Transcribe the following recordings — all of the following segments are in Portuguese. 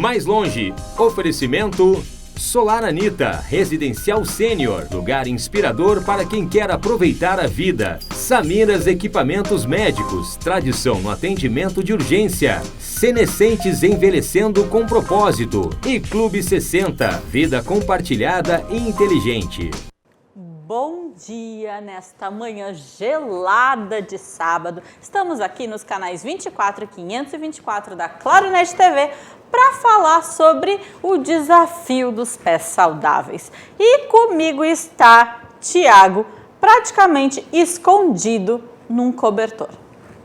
mais longe. Oferecimento Solar Anita, residencial sênior, lugar inspirador para quem quer aproveitar a vida. Samiras Equipamentos Médicos, tradição no atendimento de urgência. Senescentes envelhecendo com propósito. E Clube 60, vida compartilhada e inteligente. Bom dia nesta manhã gelada de sábado. Estamos aqui nos canais 24 e 524 da Claronet TV para falar sobre o desafio dos pés saudáveis. E comigo está Tiago, praticamente escondido num cobertor.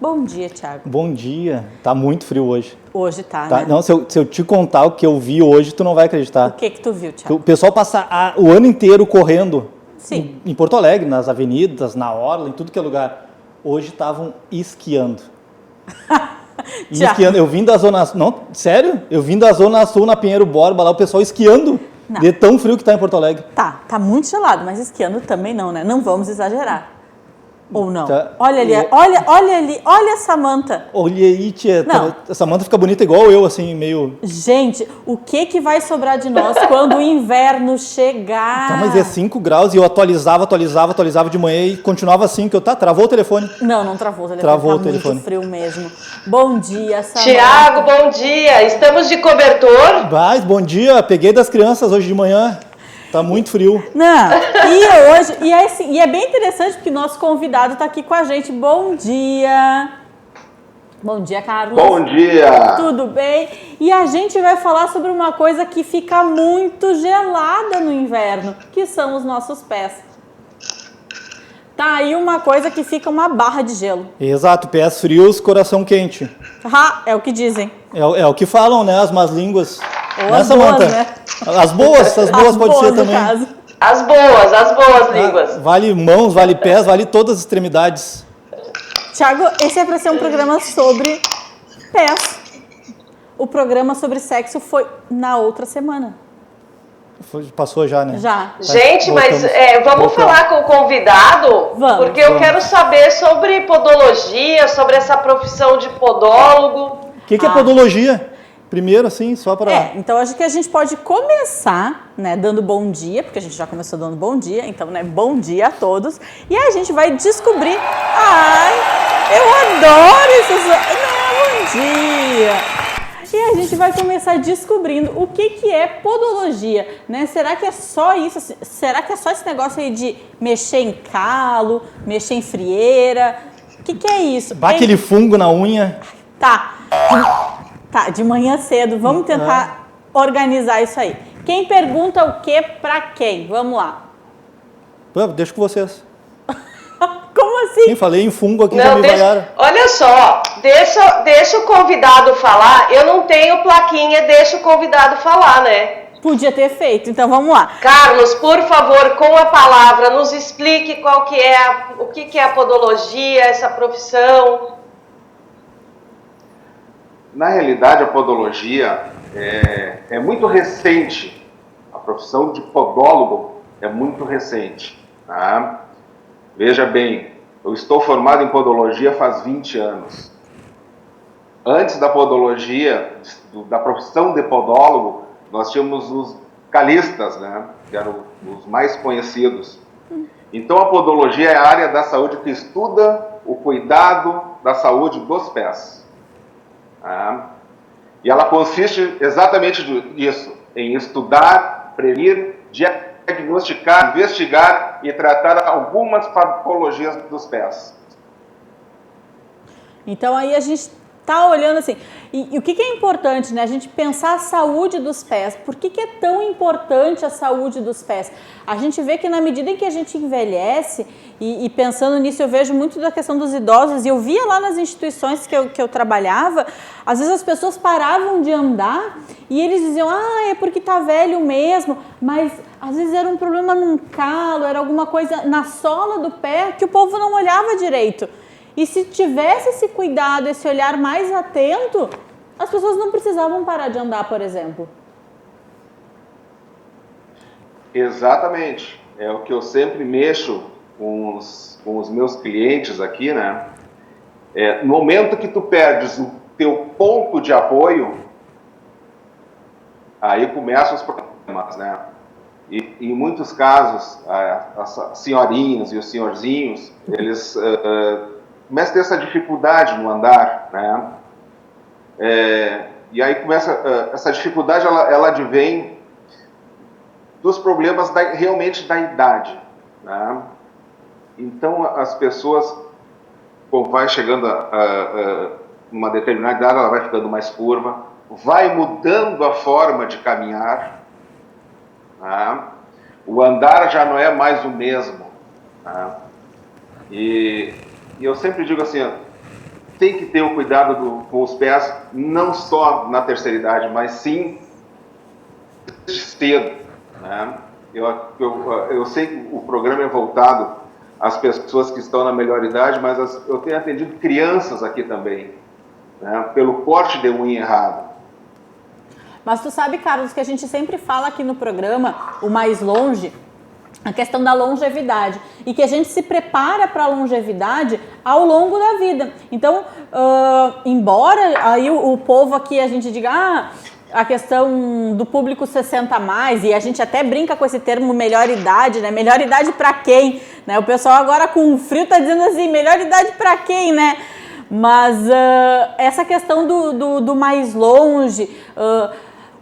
Bom dia, Tiago. Bom dia. Tá muito frio hoje. Hoje tá, né? Não, se eu te contar o que eu vi hoje, tu não vai acreditar. O que tu viu, Tiago? O pessoal passa o ano inteiro correndo. Sim. Em Porto Alegre, nas avenidas, na orla, em tudo que é lugar. Hoje estavam esquiando. Esquiando. Eu vim da zona... Não, sério? Eu vim da zona sul, na Pinheiro Borba, lá o pessoal esquiando. Não. De tão frio que tá em Porto Alegre. Tá muito gelado, mas esquiando também não, né? Não vamos exagerar. Ou não? Tá. Olha ali, olha ali, olha essa manta. Olha aí, tia. Essa manta fica bonita igual eu, assim, meio... Gente, o que vai sobrar de nós quando o inverno chegar? Tá, mas é 5 graus e eu atualizava de manhã e continuava assim, que eu travou o telefone. Não travou o telefone. Travou o telefone. Muito frio mesmo. Bom dia, Samanta. Tiago, bom dia. Estamos de cobertor? Mas, bom dia. Peguei das crianças hoje de manhã. Tá muito frio. Não, e é bem interessante porque nosso convidado tá aqui com a gente. Bom dia. Bom dia, Carlos. Bom dia. Tudo bem? E a gente vai falar sobre uma coisa que fica muito gelada no inverno, que são os nossos pés. Tá aí uma coisa que fica uma barra de gelo. Exato, pés frios, coração quente. É o que dizem. É o que falam, né, as más línguas. Ou as boas, né? As boas pode ser também. Caso. As boas línguas. Vale mãos, vale pés, vale todas as extremidades. Tiago, esse é para ser um programa sobre pés. O programa sobre sexo foi na outra semana. Passou já, né? Já. Gente, mas vamos falar com o convidado? Vamos. Porque eu quero saber sobre podologia, sobre essa profissão de podólogo. O que é podologia? Primeiro, assim, só para... Então acho que a gente pode começar, né, dando bom dia, porque a gente já começou dando bom dia, então, né, bom dia a todos. E aí a gente vai descobrir... Ai, eu adoro isso! Bom dia! E a gente vai começar descobrindo o que é podologia, né? Será que é só isso? Será que é só esse negócio aí de mexer em calo, mexer em frieira? O que é isso? Dá aquele fungo na unha. Tá, de manhã cedo, vamos tentar organizar isso aí. Quem pergunta o que pra quem? Vamos lá. Deixa com vocês. Como assim? Eu falei em fungo aqui, já me vaiaram. Olha só, deixa o convidado falar. Eu não tenho plaquinha, deixa o convidado falar, né? Podia ter feito, então vamos lá. Carlos, por favor, com a palavra, nos explique o que é a podologia, essa profissão. Na realidade, a podologia é muito recente. A profissão de podólogo é muito recente. Tá? Veja bem, eu estou formado em podologia faz 20 anos. Antes da podologia, da profissão de podólogo, nós tínhamos os calistas, né? Que eram os mais conhecidos. Então, a podologia é a área da saúde que estuda o cuidado da saúde dos pés. E ela consiste exatamente nisso, em estudar, prevenir, diagnosticar, investigar e tratar algumas patologias dos pés. Então aí a gente tá olhando assim, e o que é importante, né? A gente pensar a saúde dos pés. Por que é tão importante a saúde dos pés? A gente vê que na medida em que a gente envelhece, e pensando nisso eu vejo muito da questão dos idosos, e eu via lá nas instituições que eu trabalhava, às vezes as pessoas paravam de andar e eles diziam, é porque tá velho mesmo, mas às vezes era um problema num calo, era alguma coisa na sola do pé que o povo não olhava direito. E se tivesse esse cuidado, esse olhar mais atento, as pessoas não precisavam parar de andar, por exemplo. Exatamente. É o que eu sempre mexo com os meus clientes aqui, né? No momento que tu perdes o teu ponto de apoio, aí começam os problemas, né? E em muitos casos, as senhorinhas e os senhorzinhos, eles começam a ter essa dificuldade no andar, né? E aí começa, essa dificuldade, ela advém dos problemas realmente da idade, né? Então, as pessoas, como vai chegando a uma determinada idade, ela vai ficando mais curva, vai mudando a forma de caminhar, né? O andar já não é mais o mesmo, né? E eu sempre digo assim, tem que ter o cuidado com os pés, não só na terceira idade, mas sim cedo, né? Eu sei que o programa é voltado às pessoas que estão na melhor idade, mas eu tenho atendido crianças aqui também, né? Pelo corte de unha errado. Mas tu sabe, Carlos, que a gente sempre fala aqui no programa, o Mais Longe, a questão da longevidade, e que a gente se prepara para a longevidade ao longo da vida. Então, embora aí o povo aqui, a gente diga, a questão do público 60 a mais, e a gente até brinca com esse termo melhor idade, né? Melhor idade para quem? Né? O pessoal agora com frio tá dizendo assim, melhor idade para quem, né? Mas essa questão do mais longe,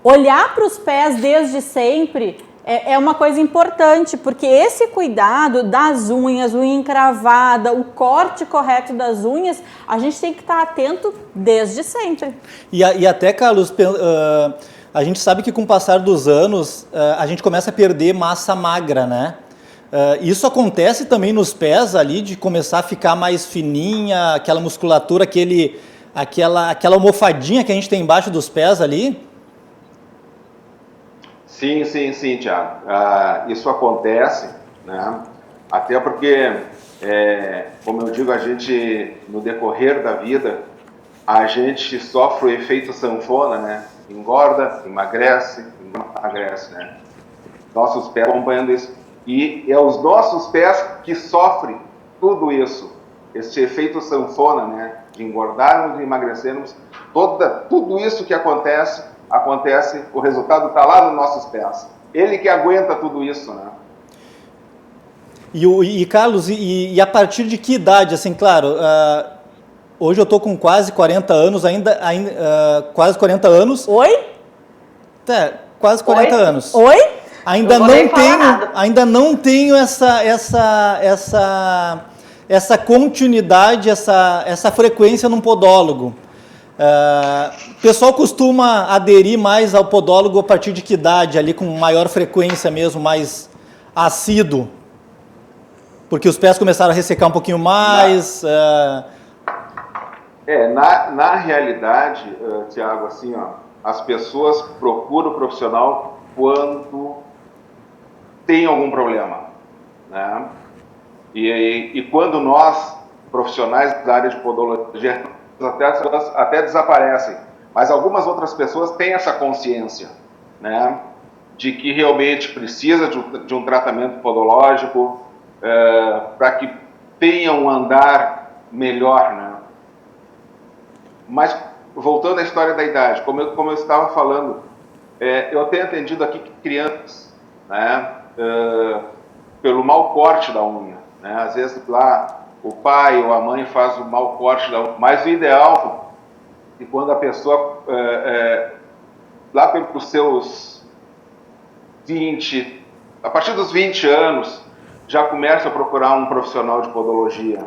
olhar para os pés desde sempre é uma coisa importante, porque esse cuidado das unhas, unha encravada, o corte correto das unhas, a gente tem que estar atento desde sempre. E até, Carlos, a gente sabe que com o passar dos anos, a gente começa a perder massa magra, né? Isso acontece também nos pés ali, de começar a ficar mais fininha, aquela musculatura, aquela almofadinha que a gente tem embaixo dos pés ali? Sim, Thiago. Isso acontece, né? Até porque, como eu digo, a gente, no decorrer da vida, a gente sofre o efeito sanfona, né? Engorda, emagrece, né? Nossos pés acompanhando isso. E é os nossos pés que sofrem tudo isso, esse efeito sanfona, né? De engordarmos e emagrecermos, tudo isso que acontece, o resultado está lá nos nossos pés. Ele que aguenta tudo isso, né? E Carlos, e a partir de que idade, assim, claro, hoje eu estou com quase 40 anos, quase 40 anos. Oi? Quase 40 anos. Oi? Ainda não tenho essa continuidade, essa frequência num podólogo. O pessoal costuma aderir mais ao podólogo a partir de que idade, ali com maior frequência mesmo, mais assíduo? Porque os pés começaram a ressecar um pouquinho mais. Na realidade, Tiago, assim, as pessoas procuram o profissional quando tem algum problema, né? E quando nós, profissionais da área de podologia, até desaparecem, mas algumas outras pessoas têm essa consciência, né, de que realmente precisa de um tratamento podológico para que tenha um andar melhor, né? Mas voltando à história da idade, como eu estava falando, eu tenho atendido aqui crianças, né, pelo mau corte da unha, né? Às vezes lá o pai ou a mãe faz o mau corte da unha, mas o ideal é que quando a pessoa, lá pelos seus 20, a partir dos 20 anos, já começa a procurar um profissional de podologia.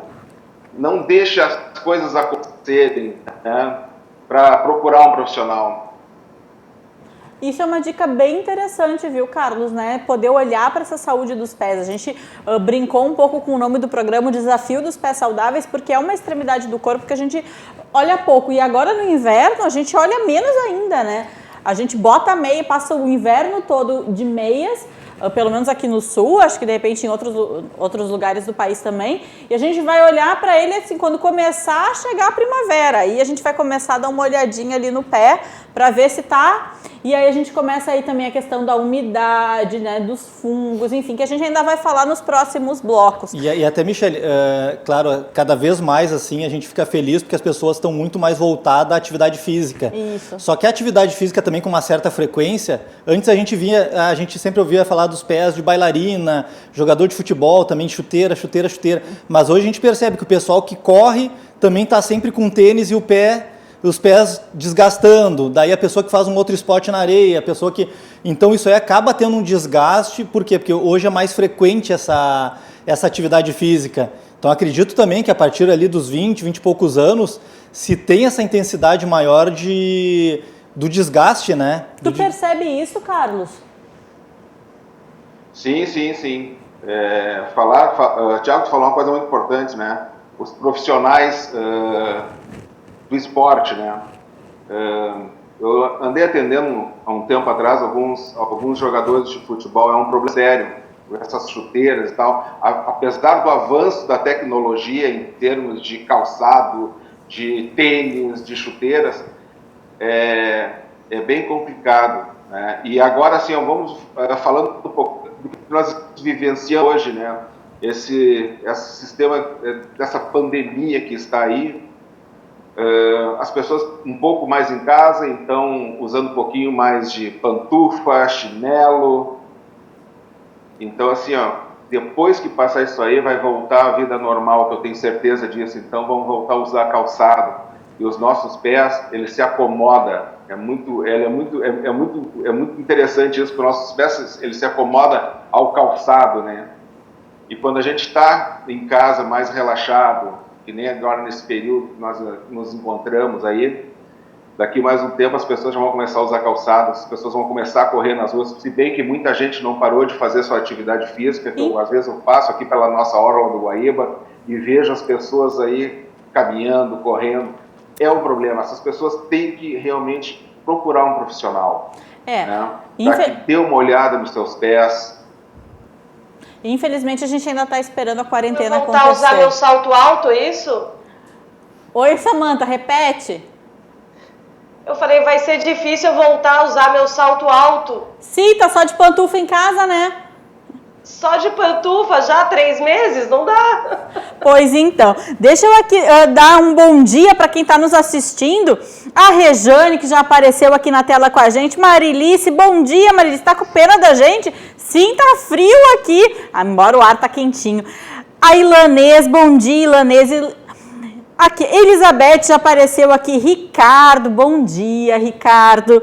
Não deixe as coisas acontecerem, né, para procurar um profissional. Isso é uma dica bem interessante, viu, Carlos, né? Poder olhar para essa saúde dos pés. A gente brincou um pouco com o nome do programa, o Desafio dos Pés Saudáveis, porque é uma extremidade do corpo que a gente olha pouco. E agora no inverno a gente olha menos ainda, né? A gente bota a meia, passa o inverno todo de meias, pelo menos aqui no Sul, acho que de repente em outros lugares do país também, e a gente vai olhar para ele assim, quando começar a chegar a primavera, aí a gente vai começar a dar uma olhadinha ali no pé para ver se tá, e aí a gente começa aí também a questão da umidade, né, dos fungos, enfim, que a gente ainda vai falar nos próximos blocos. E até, Michele, claro, cada vez mais assim a gente fica feliz porque as pessoas estão muito mais voltadas à atividade física. Isso. Só que a atividade física também com uma certa frequência, antes a gente sempre ouvia falar dos pés de bailarina, jogador de futebol, também chuteira, mas hoje a gente percebe que o pessoal que corre também está sempre com tênis e os pés desgastando, daí a pessoa que faz um outro esporte na areia, a pessoa que... Então isso aí acaba tendo um desgaste, por quê? Porque hoje é mais frequente essa atividade física. Então acredito também que a partir ali dos 20 e poucos anos, se tem essa intensidade maior do desgaste, né? Tu percebe isso, Carlos? Sim. Thiago falou uma coisa muito importante, né? Os profissionais do esporte, né? Eu andei atendendo há um tempo atrás alguns jogadores de futebol, é um problema sério, essas chuteiras e tal. Apesar do avanço da tecnologia em termos de calçado, de tênis, de chuteiras, é bem complicado, né? E agora, assim, vamos falando um pouco do que nós vivenciamos hoje, né? Esse sistema dessa pandemia que está aí, as pessoas um pouco mais em casa, então usando um pouquinho mais de pantufa, chinelo. Então, assim, depois que passar isso aí, vai voltar a vida normal, que eu tenho certeza disso. Então, vamos voltar a usar calçado. E os nossos pés, eles se acomodam. É muito interessante isso, porque os nossos pés, eles se acomodam ao calçado, né? E quando a gente está em casa mais relaxado, que nem agora nesse período que nós nos encontramos aí, daqui mais um tempo as pessoas já vão começar a usar calçado, as pessoas vão começar a correr nas ruas, se bem que muita gente não parou de fazer sua atividade física, que às vezes eu passo aqui pela nossa orla do Guaíba e vejo as pessoas aí caminhando, correndo. É um problema, essas pessoas têm que realmente procurar um profissional, né? Para que dê uma olhada nos seus pés. Infelizmente a gente ainda está esperando a quarentena eu acontecer. Voltar a usar meu salto alto, é isso? Oi, Samanta, repete. Eu falei, vai ser difícil eu voltar a usar meu salto alto. Sim, tá só de pantufa em casa, né? Só de pantufa já há 3 meses? Não dá. Pois então, deixa eu aqui dar um bom dia para quem está nos assistindo. A Rejane, que já apareceu aqui na tela com a gente. Marilice, bom dia, Marilice. Tá com pena da gente? Sim, tá frio aqui, embora o ar tá quentinho. A Ilanês, bom dia, Ilanês. Aqui, Elizabeth já apareceu aqui. Ricardo, bom dia, Ricardo.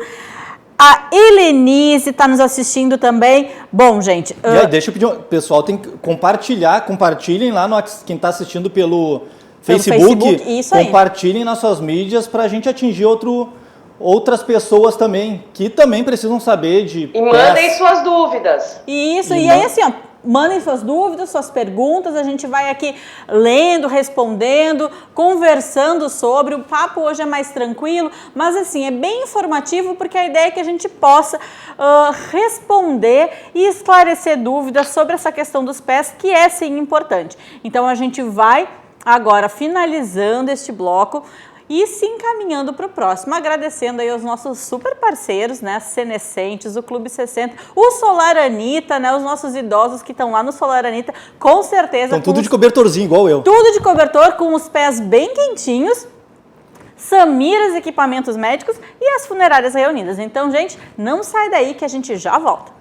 A Helenise está nos assistindo também. Bom, gente... E aí, deixa eu pedir... O pessoal tem que compartilhem lá, quem está assistindo pelo Facebook, isso aí. Compartilhem nas suas mídias para a gente atingir outras pessoas também, que também precisam saber de... E mandem suas dúvidas. Isso, e aí assim, mandem suas dúvidas, suas perguntas, a gente vai aqui lendo, respondendo, conversando sobre. O papo hoje é mais tranquilo, mas assim, é bem informativo porque a ideia é que a gente possa responder e esclarecer dúvidas sobre essa questão dos pés, que é sim importante. Então a gente vai agora finalizando este bloco e se encaminhando para o próximo, agradecendo aí aos nossos super parceiros, né, Senescentes, o Clube 60, o Solar Anitta, né, os nossos idosos que estão lá no Solar Anitta, com certeza... Estão tudo de cobertorzinho, igual eu. Tudo de cobertor, com os pés bem quentinhos, Samiras Equipamentos Médicos e as Funerárias Reunidas. Então, gente, não sai daí que a gente já volta.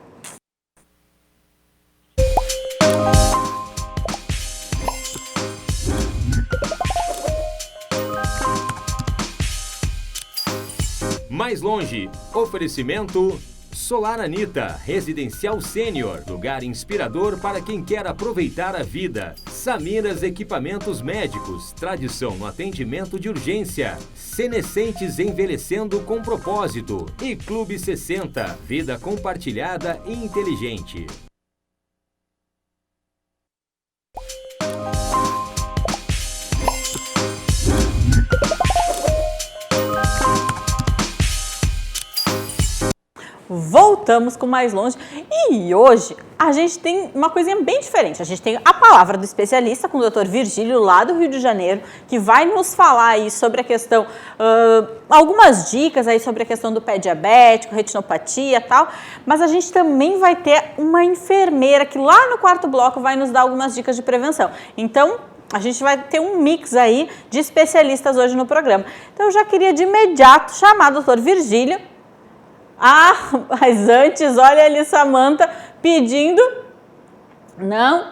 Mais longe, oferecimento Solar Anitta, Residencial Sênior, lugar inspirador para quem quer aproveitar a vida. Samiras Equipamentos Médicos, tradição no atendimento de urgência. Senescentes envelhecendo com propósito. E Clube 60, vida compartilhada e inteligente. voltamos com Mais Longe e hoje a gente tem uma coisinha bem diferente. A gente tem a palavra do especialista com o Dr. Virgílio lá do Rio de Janeiro, que vai nos falar aí sobre a questão, algumas dicas aí sobre a questão do pé diabético, retinopatia e tal, mas a gente também vai ter uma enfermeira que lá no quarto bloco vai nos dar algumas dicas de prevenção. Então, a gente vai ter um mix aí de especialistas hoje no programa. Então, eu já queria de imediato chamar o Dr. Virgílio. Mas antes, olha ali, Samanta pedindo. Não.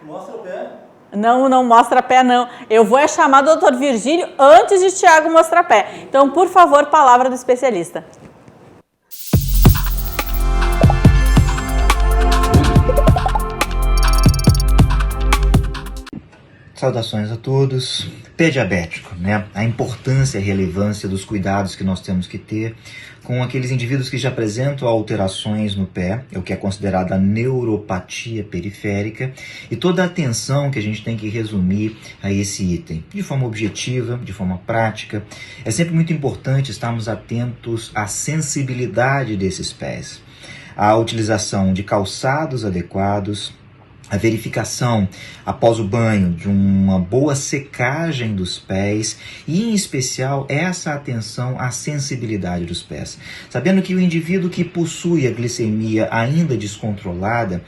Mostra o pé. Não mostra pé, não. Eu vou chamar o Dr. Virgílio antes de Tiago mostrar pé. Então, por favor, palavra do especialista. Saudações a todos. Pé diabético, né? A importância e a relevância dos cuidados que nós temos que ter com aqueles indivíduos que já apresentam alterações no pé, é o que é considerada a neuropatia periférica, e toda a atenção que a gente tem que resumir a esse item, de forma objetiva, de forma prática. É sempre muito importante estarmos atentos à sensibilidade desses pés, à utilização de calçados adequados, a verificação após o banho de uma boa secagem dos pés e, em especial, essa atenção à sensibilidade dos pés. Sabendo que o indivíduo que possui a glicemia ainda descontrolada,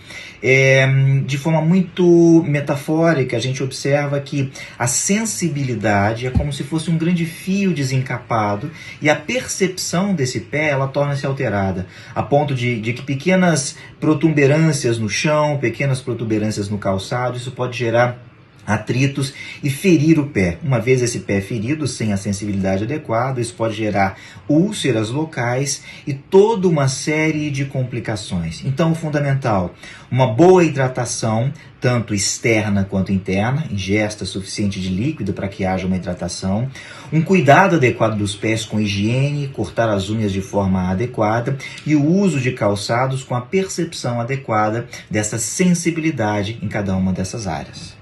de forma muito metafórica, a gente observa que a sensibilidade é como se fosse um grande fio desencapado e a percepção desse pé, ela torna-se alterada, a ponto de que pequenas protuberâncias no chão, pequenas protuberâncias no calçado, isso pode gerar atritos e ferir o pé. Uma vez esse pé ferido, sem a sensibilidade adequada, isso pode gerar úlceras locais e toda uma série de complicações. Então, o fundamental, uma boa hidratação, tanto externa quanto interna, ingesta suficiente de líquido para que haja uma hidratação, um cuidado adequado dos pés com higiene, cortar as unhas de forma adequada e o uso de calçados com a percepção adequada dessa sensibilidade em cada uma dessas áreas.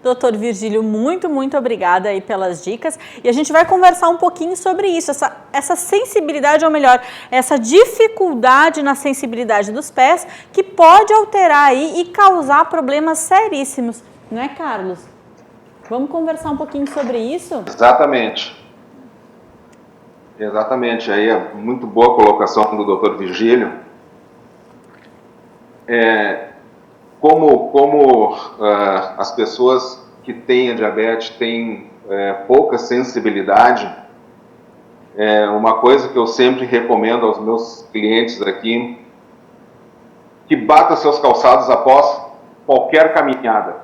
Doutor Virgílio, muito obrigada aí pelas dicas. E a gente vai conversar um pouquinho sobre isso, essa sensibilidade, ou melhor, essa dificuldade na sensibilidade dos pés que pode alterar aí e causar problemas seríssimos. Não é, Carlos? Vamos conversar um pouquinho sobre isso? Exatamente. Aí é muito boa a colocação do Dr. Virgílio. Como as pessoas que têm a diabetes têm pouca sensibilidade, uma coisa que eu sempre recomendo aos meus clientes aqui, que bata seus calçados após qualquer caminhada.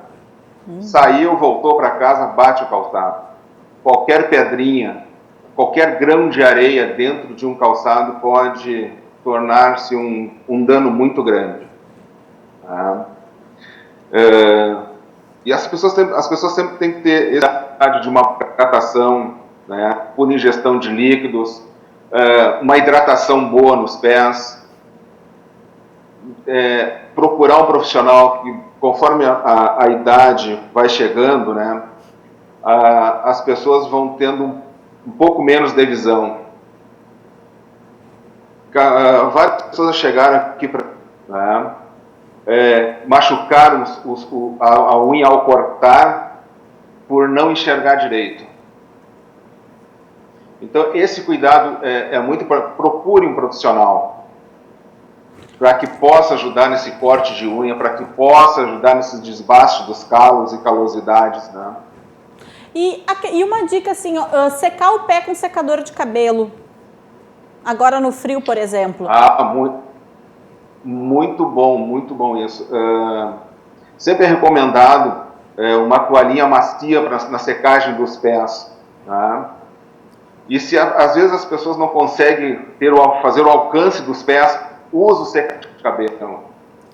Saiu, voltou para casa, bate o calçado. Qualquer pedrinha, qualquer grão de areia dentro de um calçado pode tornar-se um dano muito grande. Tá? E as pessoas sempre têm que ter necessidade de uma hidratação, né, por ingestão de líquidos, uma hidratação boa nos pés, procurar um profissional que, conforme a idade vai chegando, né, as pessoas vão tendo um pouco menos de visão. Várias pessoas chegaram aqui para... Né, machucaram a unha ao cortar por não enxergar direito. Então, esse cuidado é muito... Procure um profissional para que possa ajudar nesse corte de unha, para que possa ajudar nesse desbaste dos calos e calosidades, né? E uma dica assim, secar o pé com secador de cabelo, agora no frio, por exemplo. Muito bom isso. Sempre é recomendado uma toalhinha macia na secagem dos pés. Tá? E se às vezes as pessoas não conseguem fazer o alcance dos pés, use o secador de cabelo.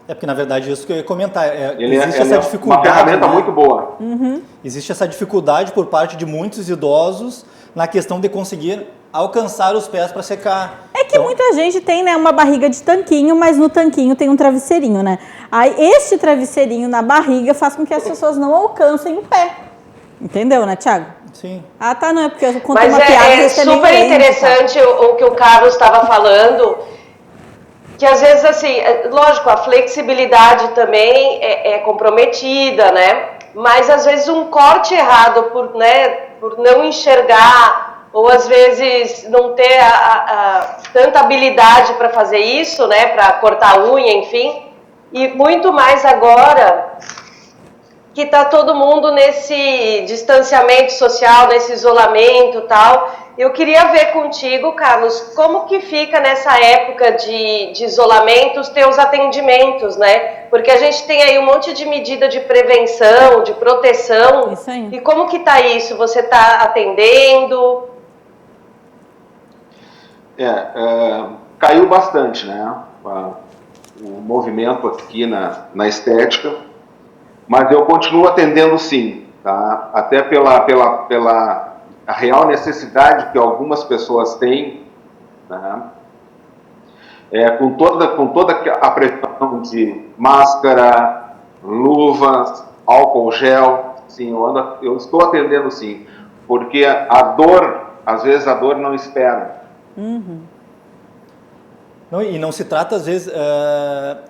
Porque na verdade isso que eu ia comentar, existe essa dificuldade. Uma ferramenta, né? Muito boa. Existe essa dificuldade por parte de muitos idosos na questão de conseguir alcançar os pés para secar. É que muita gente tem, né, uma barriga de tanquinho, mas no tanquinho tem um travesseirinho, né? Aí este travesseirinho na barriga faz com que as pessoas não alcancem o pé. Entendeu, né, Thiago? Sim. Ah, tá, não, é porque eu contei uma piada. Mas é super interessante o que o Carlos estava falando. que às vezes, assim, lógico, a flexibilidade também é comprometida, né? Mas às vezes um corte errado por não enxergar, ou às vezes não ter tanta habilidade para fazer isso, né? Para cortar a unha, enfim. E muito mais agora que está todo mundo nesse distanciamento social, nesse isolamento e tal. Eu queria ver contigo, Carlos, como que fica nessa época de isolamento os teus atendimentos, né? Porque a gente tem aí um monte de medida de prevenção, de proteção. Isso aí. E como que tá isso? Você está atendendo? Caiu bastante, né? O movimento aqui na estética, mas eu continuo atendendo sim, tá? Até pela a real necessidade que algumas pessoas têm, né? Com toda a pressão de máscara, luvas, álcool gel, sim, eu estou atendendo sim, porque às vezes a dor não espera. Não, e não se trata, às vezes,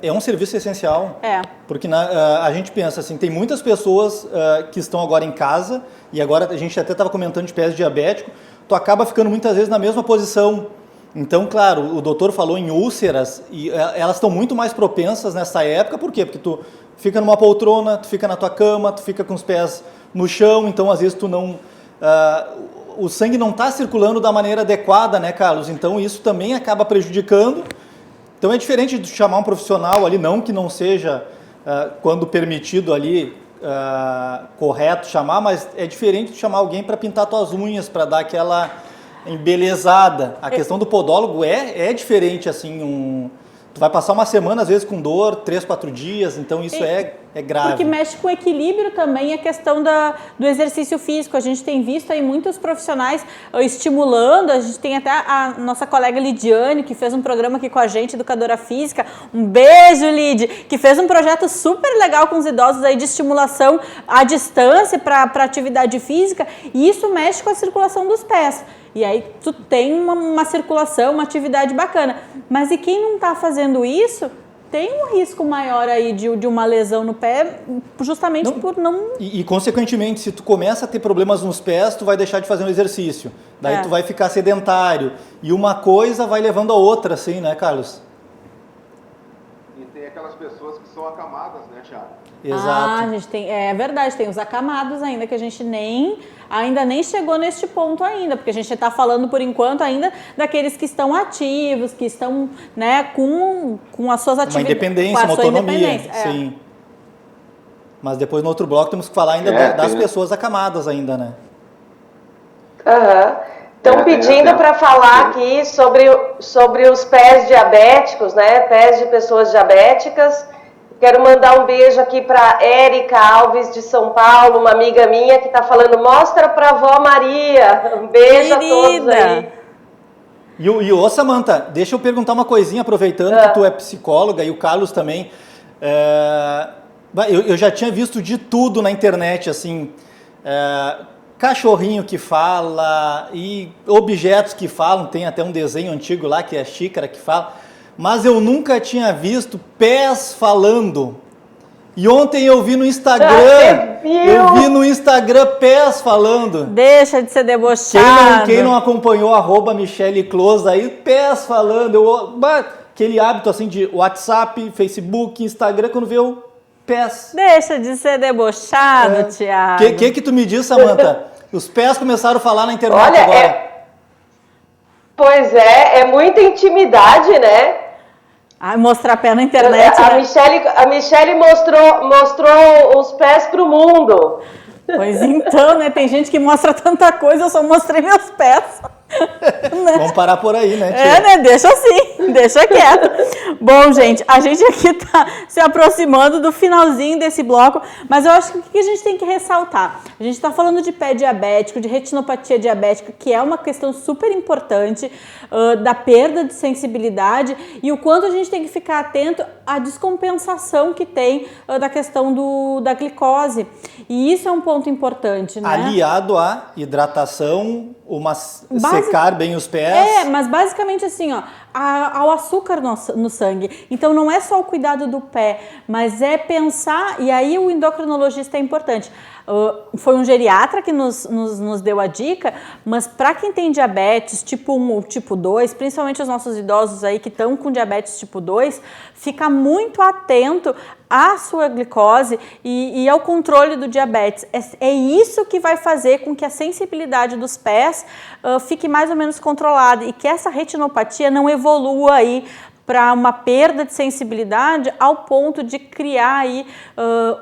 é um serviço essencial. Porque a gente pensa assim, tem muitas pessoas que estão agora em casa, e agora a gente até estava comentando de pés diabético, tu acaba ficando muitas vezes na mesma posição. Então, claro, o doutor falou em úlceras, e elas estão muito mais propensas nessa época, por quê? Porque tu fica numa poltrona, tu fica na tua cama, tu fica com os pés no chão, então às vezes tu não... o sangue não está circulando da maneira adequada, né, Carlos? Então isso também acaba prejudicando. Então é diferente de chamar um profissional ali, não que não seja, quando permitido ali, correto chamar, mas é diferente de chamar alguém para pintar tuas unhas, para dar aquela embelezada. A questão do podólogo é diferente, assim, tu vai passar uma semana, às vezes, com dor, 3, 4 dias, então isso é grave. Porque mexe com o equilíbrio também, a questão do exercício físico. A gente tem visto aí muitos profissionais estimulando, a gente tem até a nossa colega Lidiane, que fez um programa aqui com a gente, educadora física. Um beijo, Lid, que fez um projeto super legal com os idosos aí de estimulação à distância para atividade física, e isso mexe com a circulação dos pés. E aí tu tem uma circulação, uma atividade bacana. Mas e quem não está fazendo isso, tem um risco maior aí de uma lesão no pé, justamente por não... E consequentemente, se tu começa a ter problemas nos pés, tu vai deixar de fazer um exercício. Daí tu vai ficar sedentário. E uma coisa vai levando a outra, assim, né, Carlos? E tem aquelas pessoas que são acamadas, né, Thiago? Exato. A gente tem, é verdade, tem os acamados ainda, que a gente ainda nem chegou neste ponto ainda, porque a gente está falando por enquanto ainda daqueles que estão ativos, que estão, né, com as suas atividades. Uma independência, uma autonomia, sim. Mas depois no outro bloco temos que falar ainda das pessoas acamadas ainda, né? Estão pedindo para falar aqui sobre os pés diabéticos, né? Pés de pessoas diabéticas. Quero mandar um beijo aqui para Érica Alves de São Paulo, uma amiga minha que está falando, mostra para a vó Maria. Um beijo a todos aí. E Samantha, deixa eu perguntar uma coisinha, aproveitando que tu é psicóloga e o Carlos também. Eu já tinha visto de tudo na internet, assim, cachorrinho que fala e objetos que falam, tem até um desenho antigo lá que é a xícara que fala. Mas eu nunca tinha visto pés falando. E ontem eu vi no Instagram, pés falando. Deixa de ser debochado. Quem não acompanhou, @Michele Close, aí pés falando. Aquele hábito assim de WhatsApp, Facebook, Instagram, quando vê o pés. Deixa de ser debochado, Thiago. O que tu me diz, Samantha? Os pés começaram a falar na internet. Olha, agora. Pois é muita intimidade, né? Mostrar pé na internet, A Michele mostrou os pés pro mundo. Pois então, né? Tem gente que mostra tanta coisa, eu só mostrei meus pés. Né? Vamos parar por aí, né, tia? né? Deixa assim, deixa quieto. Bom, gente, a gente aqui tá se aproximando do finalzinho desse bloco, mas eu acho que o que a gente tem que ressaltar? A gente tá falando de pé diabético, de retinopatia diabética, que é uma questão super importante, da perda de sensibilidade, e o quanto a gente tem que ficar atento à descompensação que tem da questão da glicose. E isso é um ponto importante, né? Aliado à hidratação, uma sequência secar bem os pés. Mas basicamente assim, ó, ao açúcar no sangue. Então não é só o cuidado do pé, mas é pensar, e aí o endocrinologista é importante. Foi um geriatra que nos deu a dica, mas para quem tem diabetes tipo 1 ou tipo 2, principalmente os nossos idosos aí que estão com diabetes tipo 2, fica muito atento à sua glicose e ao controle do diabetes. É isso que vai fazer com que a sensibilidade dos pés fique mais ou menos controlada e que essa retinopatia não evolua aí para uma perda de sensibilidade ao ponto de criar aí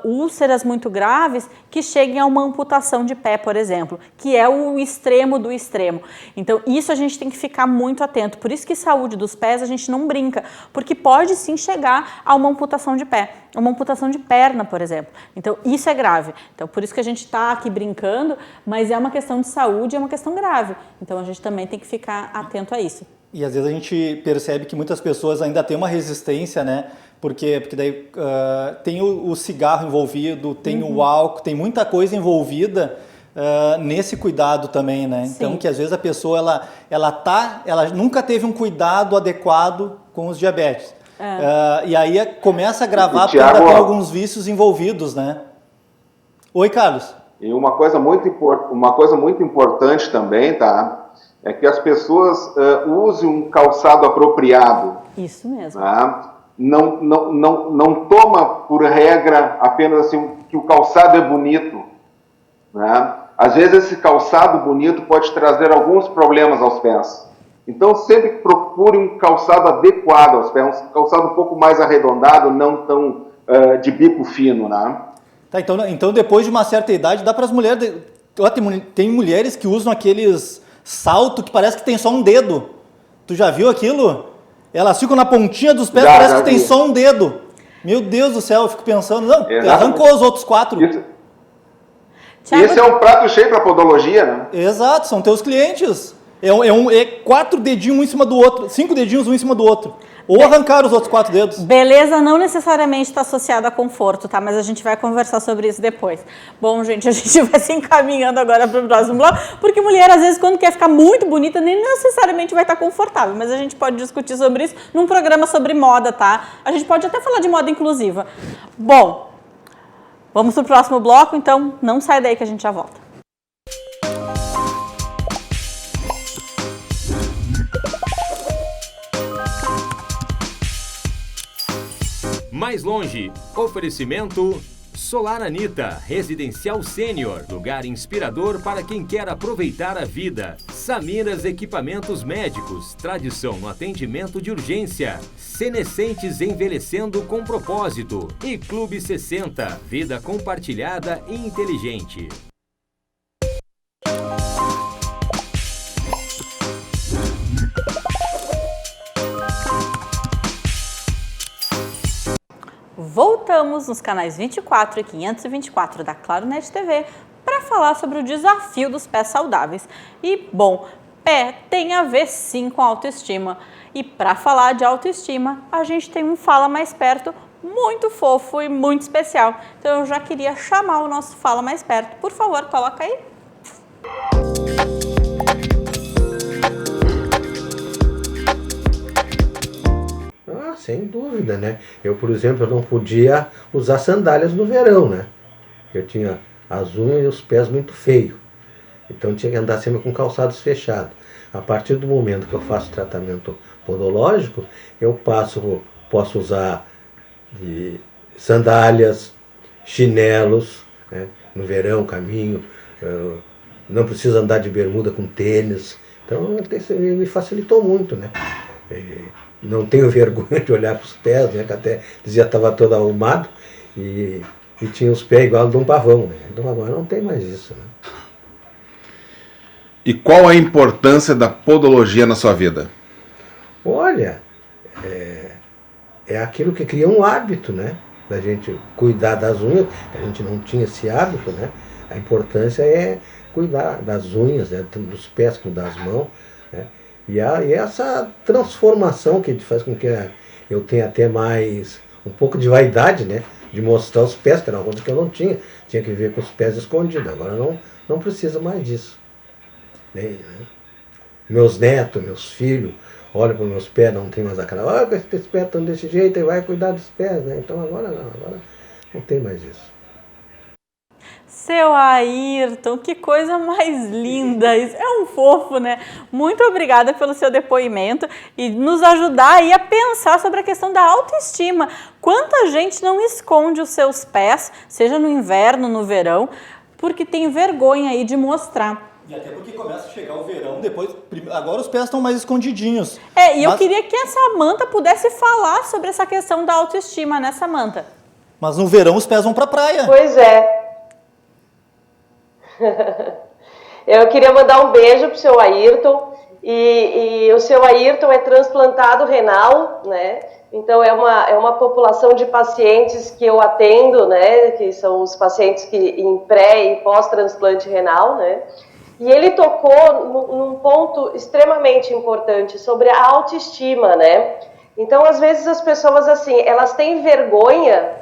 úlceras muito graves que cheguem a uma amputação de pé, por exemplo, que é o extremo do extremo. Então, isso a gente tem que ficar muito atento. Por isso que saúde dos pés a gente não brinca, porque pode sim chegar a uma amputação de pé, uma amputação de perna, por exemplo. Então, isso é grave. Então, por isso que a gente está aqui brincando, mas é uma questão de saúde, é uma questão grave. Então, a gente também tem que ficar atento a isso. E às vezes a gente percebe que muitas pessoas ainda têm uma resistência, né? Porque daí tem o cigarro envolvido, tem o álcool, tem muita coisa envolvida nesse cuidado também, né? Sim. Então que às vezes a pessoa ela nunca teve um cuidado adequado com os diabetes. E aí começa a agravar porque ainda tem alguns vícios envolvidos, né? Oi, Carlos. E uma coisa muito importante também, tá? É que as pessoas usem um calçado apropriado. Isso mesmo. Tá? Não toma por regra apenas assim que o calçado é bonito. Né? Às vezes esse calçado bonito pode trazer alguns problemas aos pés. Então sempre procure um calçado adequado aos pés, um calçado um pouco mais arredondado, não tão de bico fino. Né? Tá, então depois de uma certa idade dá para as mulheres... Tem mulheres que usam aqueles... salto que parece que tem só um dedo. Tu já viu aquilo? Elas ficam na pontinha dos pés, parece que tem só um dedo. Meu Deus do céu, eu fico pensando, não, arrancou os outros 4. Esse é um prato cheio para podologia, né? Exato, são teus clientes. É 4 dedinhos um em cima do outro, 5 dedinhos um em cima do outro. Ou arrancar os outros 4 dedos. Beleza não necessariamente está associada a conforto, tá? Mas a gente vai conversar sobre isso depois. Bom, gente, a gente vai se encaminhando agora para o próximo bloco, porque mulher, às vezes, quando quer ficar muito bonita, nem necessariamente vai estar confortável. Mas a gente pode discutir sobre isso num programa sobre moda, tá? A gente pode até falar de moda inclusiva. Bom, vamos para o próximo bloco, então não sai daí que a gente já volta. Mais longe, oferecimento Solar Anita, Residencial Sênior, lugar inspirador para quem quer aproveitar a vida. Samiras Equipamentos Médicos, tradição no atendimento de urgência. Senescentes envelhecendo com propósito. E Clube 60, vida compartilhada e inteligente. Voltamos nos canais 24 e 524 da Claro Net TV para falar sobre o desafio dos pés saudáveis. E, bom, pé tem a ver sim com autoestima. E para falar de autoestima, a gente tem um Fala Mais Perto muito fofo e muito especial. Então eu já queria chamar o nosso Fala Mais Perto. Por favor, coloca aí. Sem dúvida, né? Eu, por exemplo, eu não podia usar sandálias no verão, né? Eu tinha as unhas e os pés muito feios. Então tinha que andar sempre com calçados fechados. A partir do momento que eu faço tratamento podológico, eu posso usar sandálias, chinelos, né? No verão, caminho, não preciso andar de bermuda com tênis. Então me facilitou muito, né? Não tenho vergonha de olhar para os pés, né, que até dizia que estava todo arrumado e tinha os pés igual de um pavão. Né? Então agora não tem mais isso. Né? E qual a importância da podologia na sua vida? Olha, é aquilo que cria um hábito, né? Da gente cuidar das unhas, a gente não tinha esse hábito, né? A importância é cuidar das unhas, né? Dos pés, cuidar das mãos, né? E essa transformação que faz com que eu tenha até mais um pouco de vaidade, né? De mostrar os pés, que era uma coisa que eu não tinha. Tinha que ver com os pés escondidos. Agora não precisa mais disso. Meus netos, meus filhos, olham para os meus pés, não tem mais aquela, olha, esses pés estão desse jeito e vai cuidar dos pés, né? Então agora não tem mais isso. Seu Ayrton, que coisa mais linda, isso é um fofo, né? Muito obrigada pelo seu depoimento e nos ajudar aí a pensar sobre a questão da autoestima. Quanta gente não esconde os seus pés, seja no inverno, no verão, porque tem vergonha aí de mostrar. E até porque começa a chegar o verão, depois, agora os pés estão mais escondidinhos. Eu queria que a Samantha pudesse falar sobre essa questão da autoestima, né, Samantha? Mas no verão os pés vão pra praia. Pois é. Eu queria mandar um beijo pro seu Ayrton. E o seu Ayrton é transplantado renal, né? Então é uma população de pacientes que eu atendo, né? Que são os pacientes que em pré e pós-transplante renal, né? E ele tocou num ponto extremamente importante sobre a autoestima, né? Então, às vezes as pessoas, assim, elas têm vergonha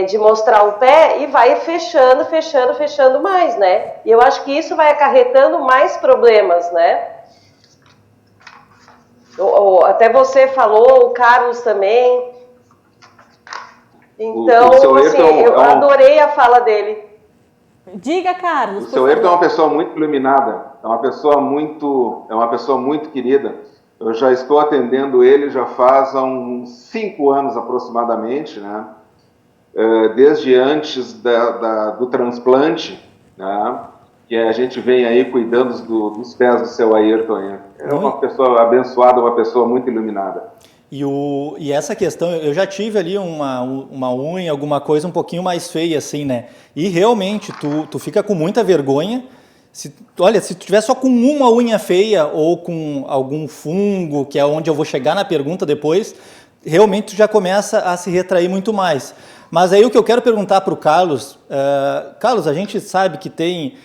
de mostrar o pé e vai fechando mais, né? E eu acho que isso vai acarretando mais problemas, né? Até você falou, o Carlos também. Então, assim, eu adorei a fala dele. Diga, Carlos. O seu Ayrton é uma pessoa muito iluminada, é uma pessoa muito querida. Eu já estou atendendo ele já faz uns 5 anos aproximadamente, né? Desde antes do transplante, né? Que a gente vem aí cuidando dos pés do seu Ayrton. É uma pessoa abençoada, uma pessoa muito iluminada. E essa questão, eu já tive ali uma unha, alguma coisa um pouquinho mais feia assim, né? E realmente, tu fica com muita vergonha. Se tu tiver só com uma unha feia ou com algum fungo, que é onde eu vou chegar na pergunta depois, realmente tu já começa a se retrair muito mais. Mas aí o que eu quero perguntar para o Carlos, Carlos, a gente sabe que tem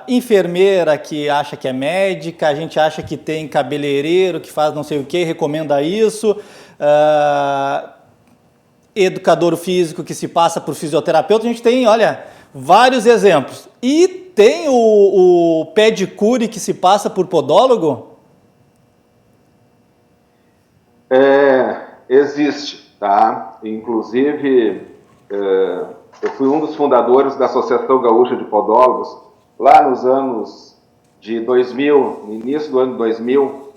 enfermeira que acha que é médica, a gente acha que tem cabeleireiro que faz não sei o que, recomenda isso, educador físico que se passa por fisioterapeuta, a gente tem, olha, vários exemplos. E tem o pedicure que se passa por podólogo? Existe, tá? Inclusive, eu fui um dos fundadores da Associação Gaúcha de Podólogos, lá nos anos de 2000, no início do ano 2000,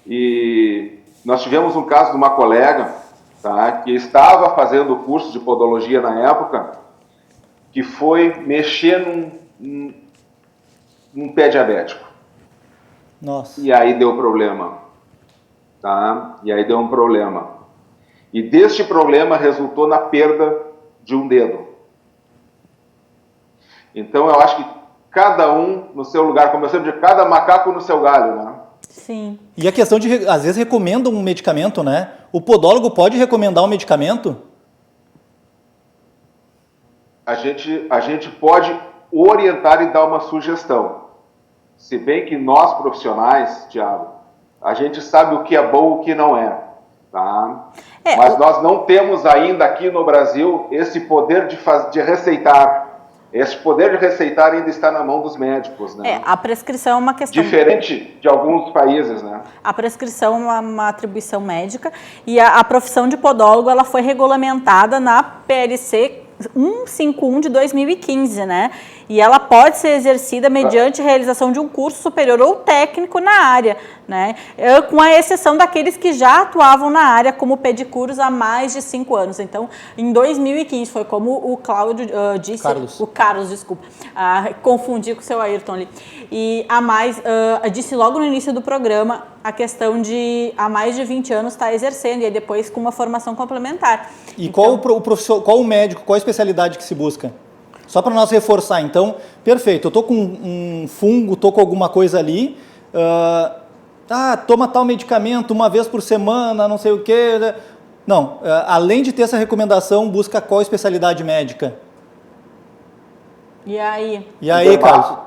e nós tivemos um caso de uma colega, tá, que estava fazendo o curso de podologia na época, que foi mexer num pé diabético. Nossa. E aí deu problema, tá? E aí deu um problema. E deste problema resultou na perda de um dedo. Então eu acho que cada um no seu lugar, como eu sempre digo, cada macaco no seu galho, né? Sim. E a questão de, às vezes, recomenda um medicamento, né? O podólogo pode recomendar um medicamento? A gente pode orientar e dar uma sugestão. Se bem que nós profissionais, Thiago, a gente sabe o que é bom e o que não é. Tá? Mas nós não temos ainda aqui no Brasil esse poder de receitar. Esse poder de receitar ainda está na mão dos médicos, né? A prescrição é uma questão... Diferente de alguns países, né? A prescrição é uma atribuição médica e a profissão de podólogo ela foi regulamentada na PLC 151 de 2015, né? E ela pode ser exercida mediante realização de um curso superior ou técnico na área, né? Com a exceção daqueles que já atuavam na área como pedicuros há mais de 5 anos. Então, em 2015, foi como o Cláudio disse... Carlos. O Carlos, desculpa. Confundi com o seu Ayrton ali. E disse logo no início do programa a questão de há mais de 20 anos estar exercendo e aí depois com uma formação complementar. E então, qual o médico, qual a especialidade que se busca? Só para nós reforçar, então, perfeito, eu tô com um fungo, tô com alguma coisa ali, toma tal medicamento uma vez por semana, não sei o quê. Não, além de ter essa recomendação, busca qual especialidade médica? E aí, Carlos?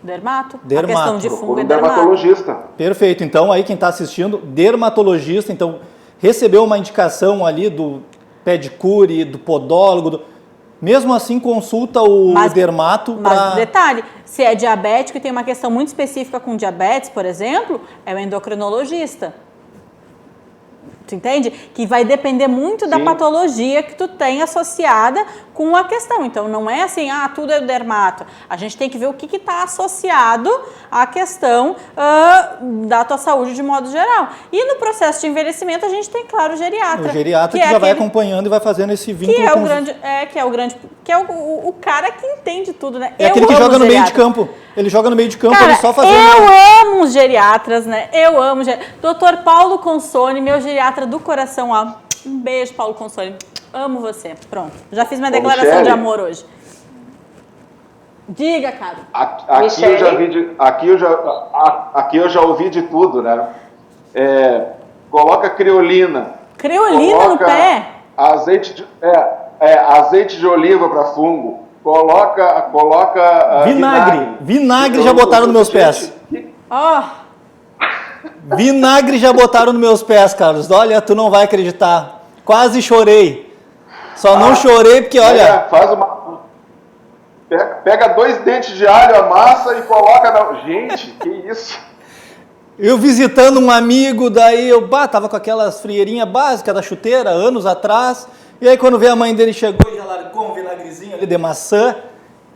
Dermato? Dermato. A questão de fungo é dermatologista. Perfeito, então aí quem está assistindo, dermatologista, então recebeu uma indicação ali do pedicure, do podólogo, Mesmo assim, consulta o dermato Mas para... detalhe, se é diabético e tem uma questão muito específica com diabetes, por exemplo, é o endocrinologista. Tu entende? Que vai depender muito da patologia que tu tem associada com a questão. Então, não é assim, tudo é dermato. A gente tem que ver o que está associado à questão da tua saúde de modo geral. E no processo de envelhecimento, a gente tem, claro, o geriatra. O geriatra que já vai acompanhando e vai fazendo esse vínculo que é o cara que entende tudo, né? É aquele que joga no meio de campo. Ele joga no meio de campo, cara, ele só fazendo... Eu amo os geriatras, né? Eu amo Dr. Paulo Consone, meu geriatra do coração, ó. Um beijo, Paulo Consone. Amo você. Pronto. Já fiz minha declaração Michele, de amor hoje. Diga, cara. Aqui eu já ouvi de tudo, né? Coloca criolina. Criolina no pé? Azeite de oliva para fungo. Coloca vinagre. Vinagre já botaram nos meus pés. Vinagre já botaram nos meus pés, Carlos. Olha, tu não vai acreditar. Quase chorei. Só não chorei porque, olha... Pega 2 dentes de alho, amassa e coloca na... Gente, que isso? Eu visitando um amigo, daí eu tava com aquelas frieirinhas básicas da chuteira, anos atrás. E aí quando veio a mãe dele, chegou e já largou um vinagrezinho ali de maçã.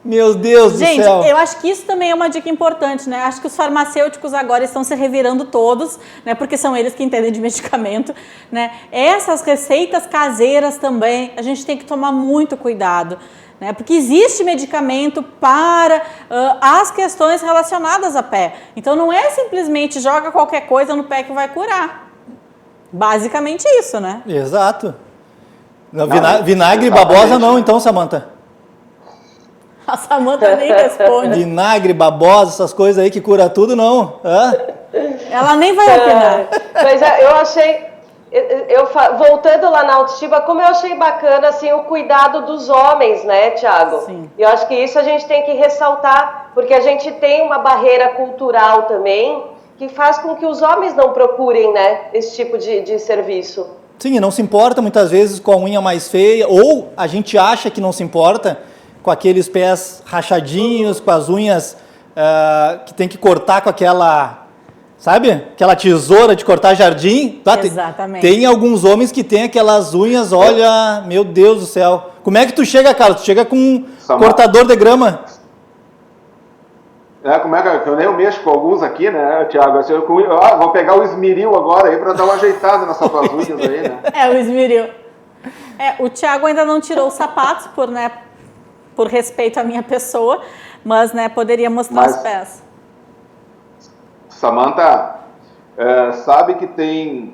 Meu Deus do céu. Gente, eu acho que isso também é uma dica importante, né? Acho que os farmacêuticos agora estão se revirando todos, né? Porque são eles que entendem de medicamento, né? Essas receitas caseiras também, a gente tem que tomar muito cuidado, né? Porque existe medicamento para as questões relacionadas a pé. Então não é simplesmente joga qualquer coisa no pé que vai curar. Basicamente isso, né? Exato. Não, vinagre e babosa não, então, Samantha. A Samantha nem responde. Vinagre, babosa, essas coisas aí que cura tudo, não. Ela nem vai opinar. Mas eu achei, voltando lá na autoestima, como eu achei bacana assim, o cuidado dos homens, né, Thiago? Sim. Eu acho que isso a gente tem que ressaltar, porque a gente tem uma barreira cultural também, que faz com que os homens não procurem, né, esse tipo de serviço. Sim, e não se importa muitas vezes com a unha mais feia, ou a gente acha que não se importa com aqueles pés rachadinhos, com as unhas que tem que cortar com aquela, sabe? Aquela tesoura de cortar jardim. Exatamente. Tem alguns homens que tem aquelas unhas, olha, meu Deus do céu. Como é que tu chega, Carlos? Tu chega com um cortador de grama. Como é que eu nem mexo com alguns aqui, né, Thiago? Vou pegar o esmeril agora aí para dar uma ajeitada nessas tuas unhas aí, né? O esmeril. O Thiago ainda não tirou os sapatos por respeito à minha pessoa, mas, né, poderia mostrar os pés. Samantha, sabe que tem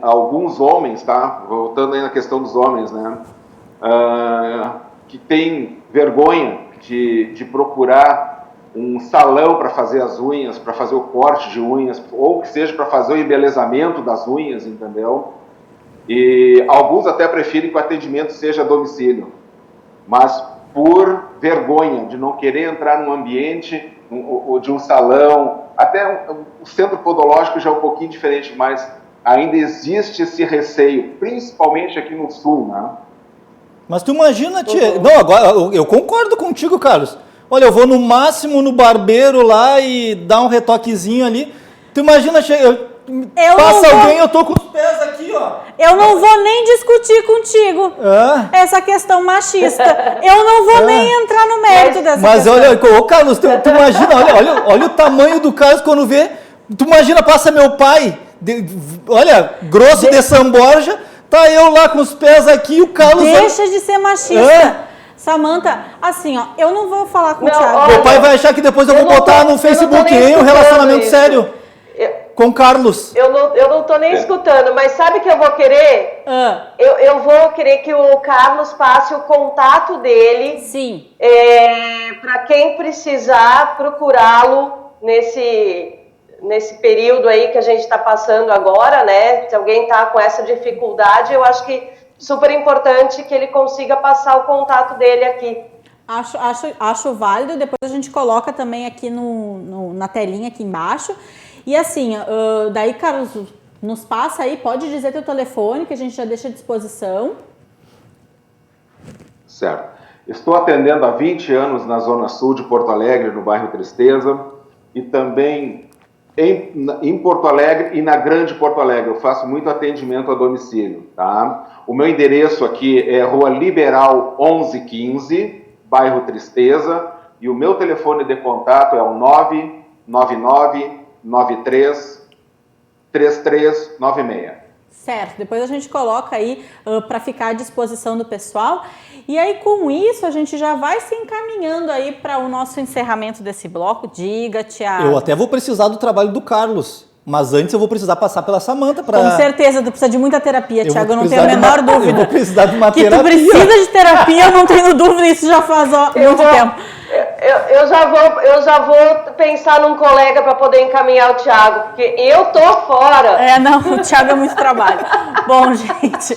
alguns homens, tá? Voltando aí na questão dos homens, né? Que tem vergonha de procurar um salão para fazer as unhas, para fazer o corte de unhas, ou que seja para fazer o embelezamento das unhas, entendeu? E alguns até preferem que o atendimento seja a domicílio, mas por vergonha de não querer entrar num ambiente de um salão, até o centro podológico já é um pouquinho diferente, mas ainda existe esse receio, principalmente aqui no sul, né? Mas tu imagina, tia... Não, agora eu concordo contigo, Carlos. Olha, eu vou no máximo no barbeiro lá e dar um retoquezinho ali. Tu imagina, passa alguém, eu tô com os pés aqui, ó. Eu não vou nem discutir contigo essa questão machista. Eu não vou nem entrar no mérito dessa questão. Mas olha, Carlos, tu imagina, olha o tamanho do Carlos quando vê. Tu imagina, passa meu pai, olha, grosso de Samborja, tá eu lá com os pés aqui e o Carlos... Deixa de ser machista. Samantha, assim, ó, eu não vou falar com o Thiago. Meu pai vai achar que depois eu vou botar no Facebook um relacionamento sério com o Carlos. Eu não tô nem escutando, mas sabe o que eu vou querer? Eu vou querer que o Carlos passe o contato dele. Sim. Para quem precisar procurá-lo nesse período aí que a gente está passando agora, né? Se alguém está com essa dificuldade, eu acho que super importante que ele consiga passar o contato dele aqui. Acho válido, depois a gente coloca também aqui na telinha aqui embaixo. E assim, daí, Carlos, nos passa aí, pode dizer teu telefone que a gente já deixa à disposição. Certo. Estou atendendo há 20 anos na Zona Sul de Porto Alegre, no bairro Tristeza, e também em Porto Alegre e na Grande Porto Alegre. Eu faço muito atendimento a domicílio, tá? O meu endereço aqui é Rua Liberal 1115, bairro Tristeza, e o meu telefone de contato é o 999-93-3396. Certo, depois a gente coloca aí para ficar à disposição do pessoal. E aí com isso a gente já vai se encaminhando aí para o nosso encerramento desse bloco. Diga, Thiago. Eu até vou precisar do trabalho do Carlos, mas antes eu vou precisar passar pela Samanta para... Com certeza, tu precisa de muita terapia, Thiago, eu não tenho a menor dúvida. Eu vou precisar de uma que terapia. Tu precisa de terapia, eu não tenho dúvida, isso já faz muito tempo. Eu já vou pensar num colega para poder encaminhar o Thiago, porque eu tô fora. Não, o Thiago é muito trabalho. Bom, gente,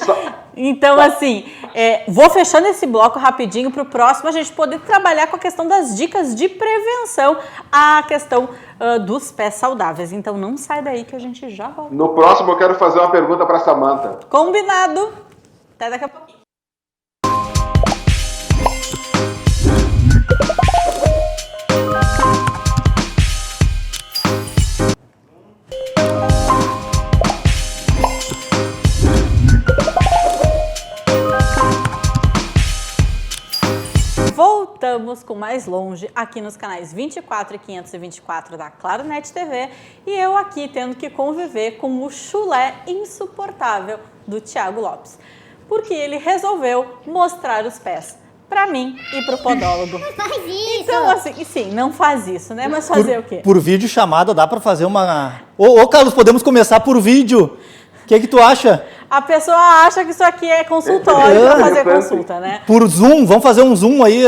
então assim, vou fechando esse bloco rapidinho para o próximo a gente poder trabalhar com a questão das dicas de prevenção à questão dos pés saudáveis. Então não sai daí que a gente já volta. No próximo eu quero fazer uma pergunta para a Samanta. Combinado. Até daqui a pouquinho. Voltamos com Mais Longe aqui nos canais 24 e 524 da Claro Net TV e eu aqui tendo que conviver com o chulé insuportável do Thiago Lopes, porque ele resolveu mostrar os pés para mim e pro podólogo. Não faz isso! Então assim, sim, não faz isso, né? Mas fazer o quê? Por vídeo chamada dá para fazer uma... Ô Carlos, podemos começar por vídeo. O que tu acha? A pessoa acha que isso aqui é consultório para fazer consulta, né? Por Zoom, vamos fazer um Zoom aí.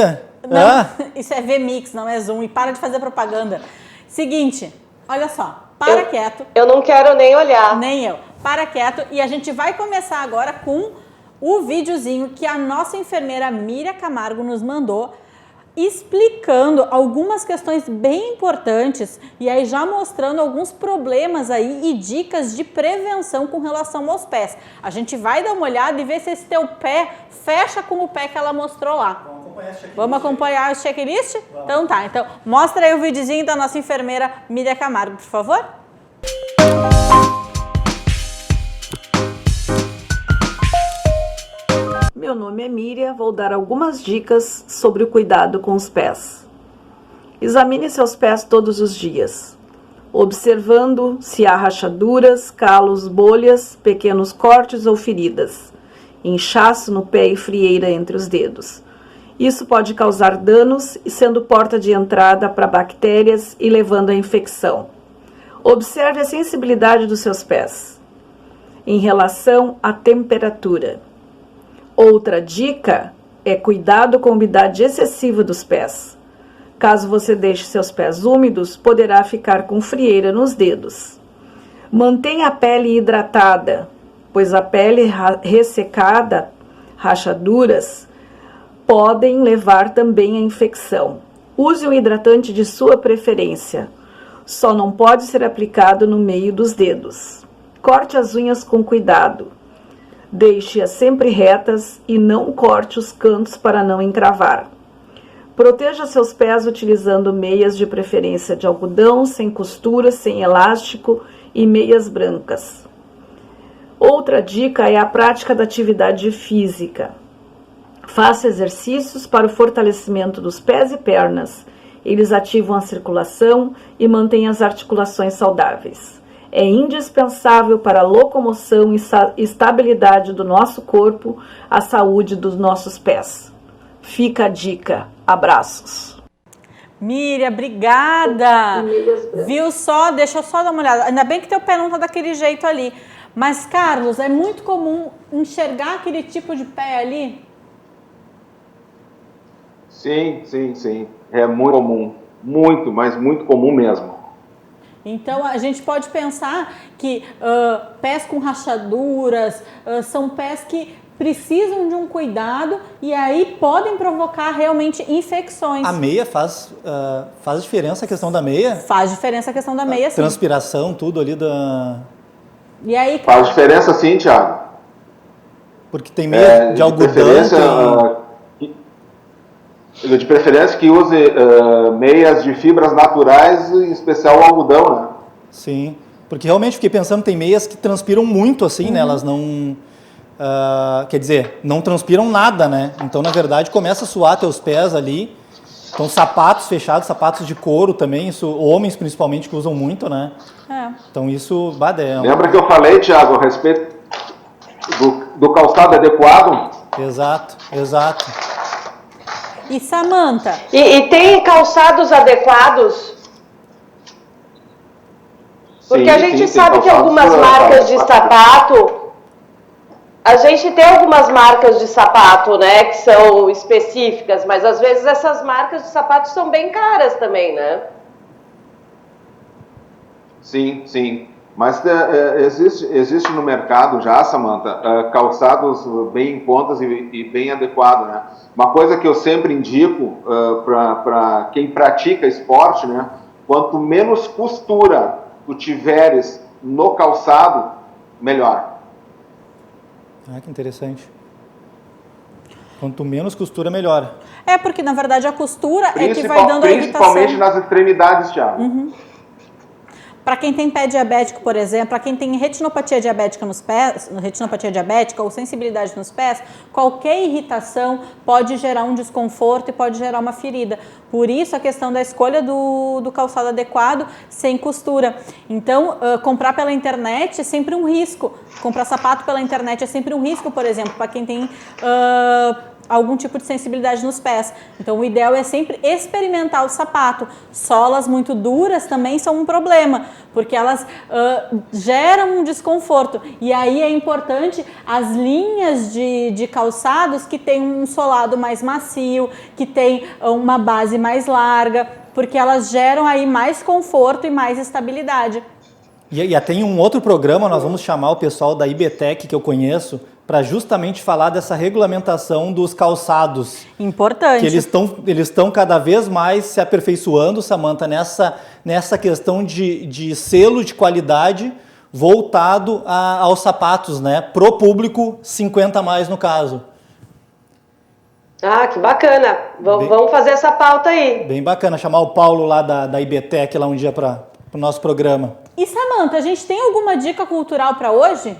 Não, isso é VMix, não é Zoom. E para de fazer propaganda. Seguinte, olha só, quieto. Eu não quero nem olhar. Nem eu. Para quieto e a gente vai começar agora com o videozinho que a nossa enfermeira Miriam Camargo nos mandou, explicando algumas questões bem importantes e aí já mostrando alguns problemas aí e dicas de prevenção com relação aos pés. A gente vai dar uma olhada e ver se esse teu pé fecha com o pé que ela mostrou lá. Vamos acompanhar o checklist? Vamos. Então tá, então mostra aí o videozinho da nossa enfermeira Miriam Camargo, por favor. Meu nome é Miriam, vou dar algumas dicas sobre o cuidado com os pés. Examine seus pés todos os dias, observando se há rachaduras, calos, bolhas, pequenos cortes ou feridas, inchaço no pé e frieira entre os dedos. Isso pode causar danos e sendo porta de entrada para bactérias e levando à infecção. Observe a sensibilidade dos seus pés em relação à temperatura. Outra dica é cuidado com a umidade excessiva dos pés. Caso você deixe seus pés úmidos, poderá ficar com frieira nos dedos. Mantenha a pele hidratada, pois a pele ressecada, rachaduras, podem levar também à infecção. Use um hidratante de sua preferência. Só não pode ser aplicado no meio dos dedos. Corte as unhas com cuidado. Deixe-as sempre retas e não corte os cantos para não encravar. Proteja seus pés utilizando meias de preferência de algodão, sem costura, sem elástico e meias brancas. Outra dica é a prática da atividade física. Faça exercícios para o fortalecimento dos pés e pernas. Eles ativam a circulação e mantêm as articulações saudáveis. É indispensável para a locomoção e estabilidade do nosso corpo, a saúde dos nossos pés. Fica a dica. Abraços. Miriam, obrigada. Viu só? Deixa eu só dar uma olhada. Ainda bem que teu pé não tá daquele jeito ali. Mas, Carlos, é muito comum enxergar aquele tipo de pé ali? Sim. É muito comum. Muito, mas muito comum mesmo. Então, a gente pode pensar que pés com rachaduras são pés que precisam de um cuidado e aí podem provocar realmente infecções. A meia faz diferença a questão da meia? Faz diferença a questão da meia, sim. Transpiração, tudo ali da... E aí, faz diferença sim, Thiago. Porque tem meia de algodão, De preferência que use meias de fibras naturais, em especial o algodão, né? Sim, porque realmente fiquei pensando, tem meias que transpiram muito assim, né? Elas não... quer dizer, não transpiram nada, né? Então, na verdade, começa a suar teus pés ali. Então, sapatos fechados, sapatos de couro também, isso, homens principalmente que usam muito, né? Então, isso... Lembra que eu falei, Thiago, a respeito do calçado adequado? Exato. E Samantha? E tem calçados adequados? Porque a gente sabe que algumas marcas de sapato... A gente tem algumas marcas de sapato, né, que são específicas, mas às vezes essas marcas de sapato são bem caras também, né? Sim. Mas existe no mercado já, Samantha, calçados bem em contas e bem adequados, né? Uma coisa que eu sempre indico para quem pratica esporte, né? Quanto menos costura tu tiveres no calçado, melhor. Que interessante. Quanto menos costura, melhor. Porque na verdade a costura é que vai dando a irritação. Principalmente nas extremidades, Thiago. Para quem tem pé diabético, por exemplo, para quem tem retinopatia diabética nos pés, retinopatia diabética ou sensibilidade nos pés, qualquer irritação pode gerar um desconforto e pode gerar uma ferida. Por isso a questão da escolha do calçado adequado sem costura. Então, comprar pela internet é sempre um risco. Comprar sapato pela internet é sempre um risco, por exemplo, para quem tem... algum tipo de sensibilidade nos pés. Então, o ideal é sempre experimentar o sapato. Solas muito duras também são um problema, porque elas geram um desconforto. E aí é importante as linhas de calçados que tem um solado mais macio, que tem uma base mais larga, porque elas geram aí mais conforto e mais estabilidade. E tem um outro programa, nós vamos chamar o pessoal da IBTEC, que eu conheço, para justamente falar dessa regulamentação dos calçados. Importante. Que eles estão cada vez mais se aperfeiçoando, Samantha, nessa questão de selo de qualidade voltado aos sapatos, né? Pro público 50 mais no caso. Que bacana. Vamos fazer essa pauta aí. Bem bacana, chamar o Paulo lá da IBTEC lá um dia para o nosso programa. E Samantha, a gente tem alguma dica cultural para hoje?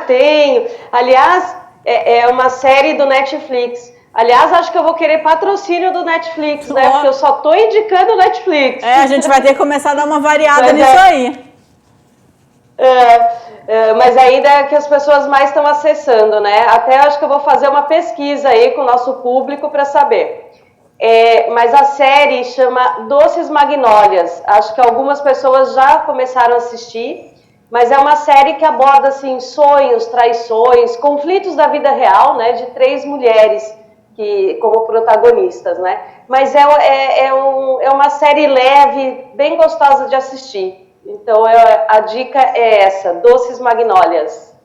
Tenho. Aliás, é uma série do Netflix. Aliás, acho que eu vou querer patrocínio do Netflix, né? Porque eu só tô indicando o Netflix. A gente vai ter que começar a dar uma variada nisso aí. Mas ainda é que as pessoas mais estão acessando, né? Até acho que eu vou fazer uma pesquisa aí com o nosso público para saber. Mas a série chama Doces Magnólias. Acho que algumas pessoas já começaram a assistir. Mas é uma série que aborda assim, sonhos, traições, conflitos da vida real, né, de 3 mulheres como protagonistas, né? Mas é uma série leve, bem gostosa de assistir. Então a dica é essa, Doces Magnólias.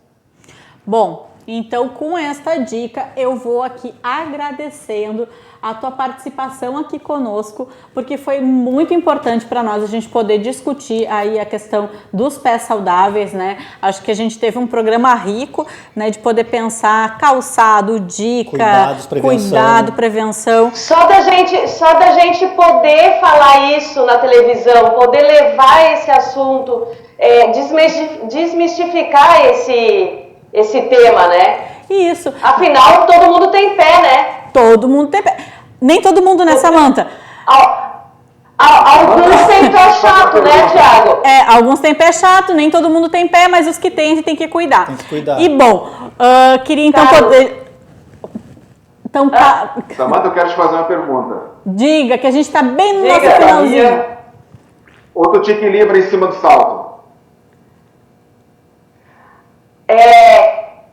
Bom, então com esta dica eu vou aqui agradecendo a tua participação aqui conosco, porque foi muito importante para nós a gente poder discutir aí a questão dos pés saudáveis, né? Acho que a gente teve um programa rico, né, de poder pensar calçado, dica, cuidado, prevenção. Só da gente poder falar isso na televisão, poder levar esse assunto, desmistificar esse tema, né? Isso. Afinal, todo mundo tem pé, né? Todo mundo tem pé. Nem todo mundo, né, Samantha? Alguns têm pé chato, né, Thiago? Alguns têm pé chato, nem todo mundo tem pé, mas os que tem que cuidar. Tem que cuidar. E bom, queria então poder... Então, Samantha, eu quero te fazer uma pergunta. Diga, que a gente está bem no nosso finalzinho. Ou tu te equilibra em cima do salto?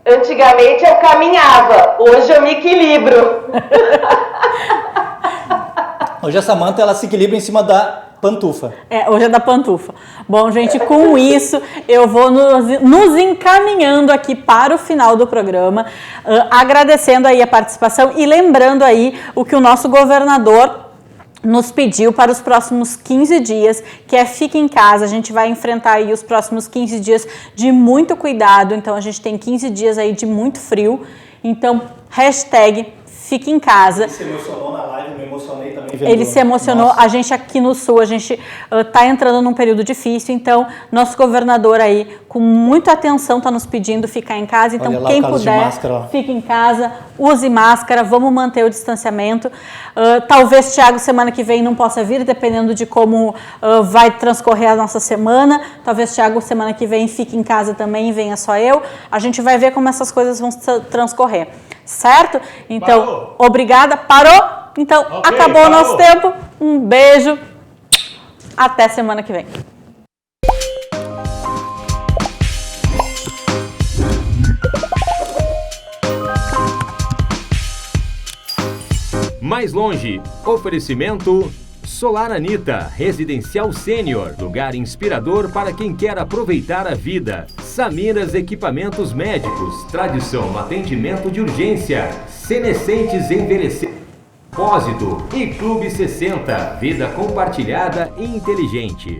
Antigamente eu caminhava, hoje eu me equilibro. Hoje a Samantha, ela se equilibra em cima da pantufa. Hoje é da pantufa. Bom, gente, com isso eu vou nos encaminhando aqui para o final do programa, agradecendo aí a participação e lembrando aí o que o nosso governador nos pediu para os próximos 15 dias, que é fique em casa. A gente vai enfrentar aí os próximos 15 dias de muito cuidado, então a gente tem 15 dias aí de muito frio, então hashtag fique em casa. Ele se emocionou na live, me emocionei também vendo. Ele se emocionou. Nossa. A gente aqui no Sul, a gente está entrando num período difícil, então nosso governador aí, com muita atenção, está nos pedindo ficar em casa. Então lá, quem puder, fique em casa, use máscara, vamos manter o distanciamento. Talvez Thiago semana que vem não possa vir, dependendo de como vai transcorrer a nossa semana. Talvez Thiago semana que vem fique em casa também e venha só eu. A gente vai ver como essas coisas vão transcorrer. Certo? Então, parou. Obrigada. Parou? Então, okay, acabou o nosso tempo. Um beijo. Até semana que vem. Mais longe, oferecimento Solar Anita, Residencial Sênior, lugar inspirador para quem quer aproveitar a vida. Samiras Equipamentos Médicos, tradição no atendimento de urgência. Senescentes Envelhecer, Depósito e Clube 60, vida compartilhada e inteligente.